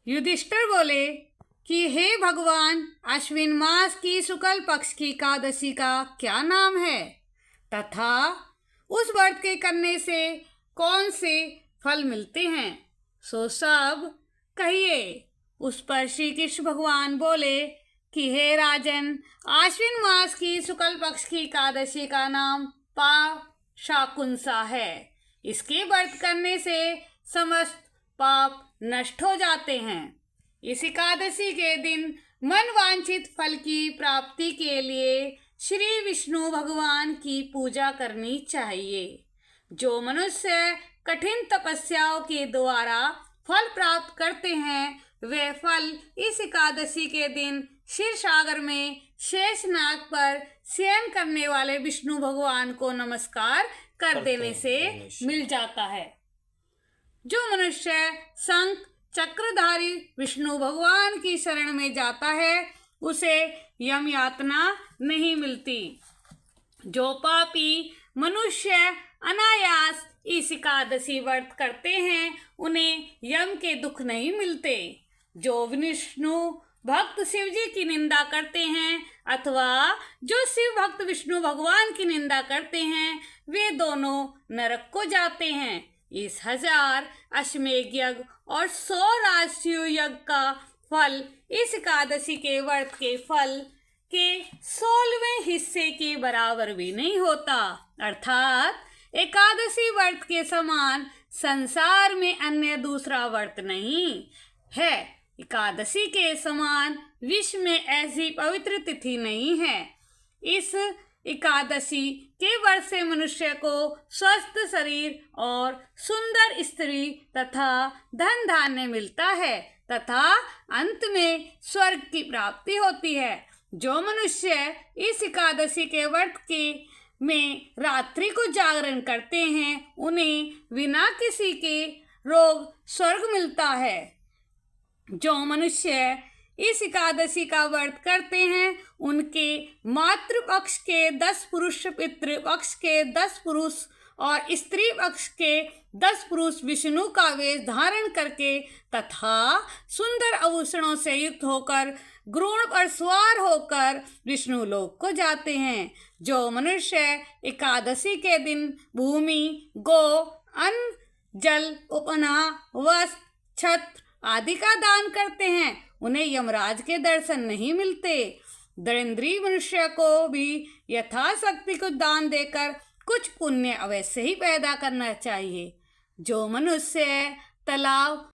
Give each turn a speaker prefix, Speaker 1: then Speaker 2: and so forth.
Speaker 1: युधिष्ठिर बोले कि हे भगवान, अश्विन मास की शुक्ल पक्ष की एकादशी का क्या नाम है तथा उस व्रत के करने से कौन से फल मिलते हैं, सो सब कहिए। उस पर श्री कृष्ण भगवान बोले कि हे राजन, आश्विन मास की शुक्ल पक्ष की एकादशी का नाम पाशाकुंसा है। इसके व्रत करने से समस्त पाप नष्ट हो जाते हैं। इस एकादशी के दिन मन वांछित फल की प्राप्ति के लिए श्री विष्णु भगवान की पूजा करनी चाहिए। जो मनुष्य कठिन तपस्याओं के द्वारा फल प्राप्त करते हैं, वे फल इस एकादशी के दिन क्षीर सागर में शेषनाग पर शयन करने वाले विष्णु भगवान को नमस्कार कर देने से मिल जाता है। जो मनुष्य शंख चक्रधारी विष्णु भगवान की शरण में जाता है, उसे यम यातना नहीं मिलती। जो पापी मनुष्य अनायास इस एकादशी व्रत करते हैं, उन्हें यम के दुख नहीं मिलते। जो विष्णु भक्त शिव जी की निंदा करते हैं अथवा जो शिव भक्त विष्णु भगवान की निंदा करते हैं, वे दोनों नरक को जाते हैं। इस 1000 अश्वमेध यज्ञ और 100 राजसूय यज्ञ का फल इस एकादशी के व्रत के फल के 16वें हिस्से के बराबर भी नहीं होता। अर्थात एकादशी व्रत के समान संसार में अन्य दूसरा व्रत नहीं है। एकादशी के समान विश्व में ऐसी पवित्र तिथि नहीं है। इस एकादशी के व्रत से मनुष्य को स्वस्थ शरीर और सुंदर स्त्री तथा धन धान्य मिलता है तथा अंत में स्वर्ग की प्राप्ति होती है। जो मनुष्य इस एकादशी के व्रत के में रात्रि को जागरण करते हैं, उन्हें बिना किसी के रोग स्वर्ग मिलता है। जो मनुष्य इस एकादशी का व्रत करते हैं, उनके मातृपक्ष के 10 पुरुष, पितृपक्ष के 10 पुरुष और स्त्री पक्ष के 10 पुरुष विष्णु का वेश धारण करके तथा सुंदर आभूषणों से युक्त होकर गरुड़ पर सवार होकर विष्णु लोक को जाते हैं। जो मनुष्य एकादशी के दिन भूमि, गो, अन्न, जल, उपनाह, वस्त्र, छत्र आदि का दान करते हैं, उन्हें यमराज के दर्शन नहीं मिलते। दरिद्री मनुष्य को भी यथाशक्ति कुछ दान देकर कुछ पुण्य अवश्य ही पैदा करना चाहिए। जो मनुष्य तालाब,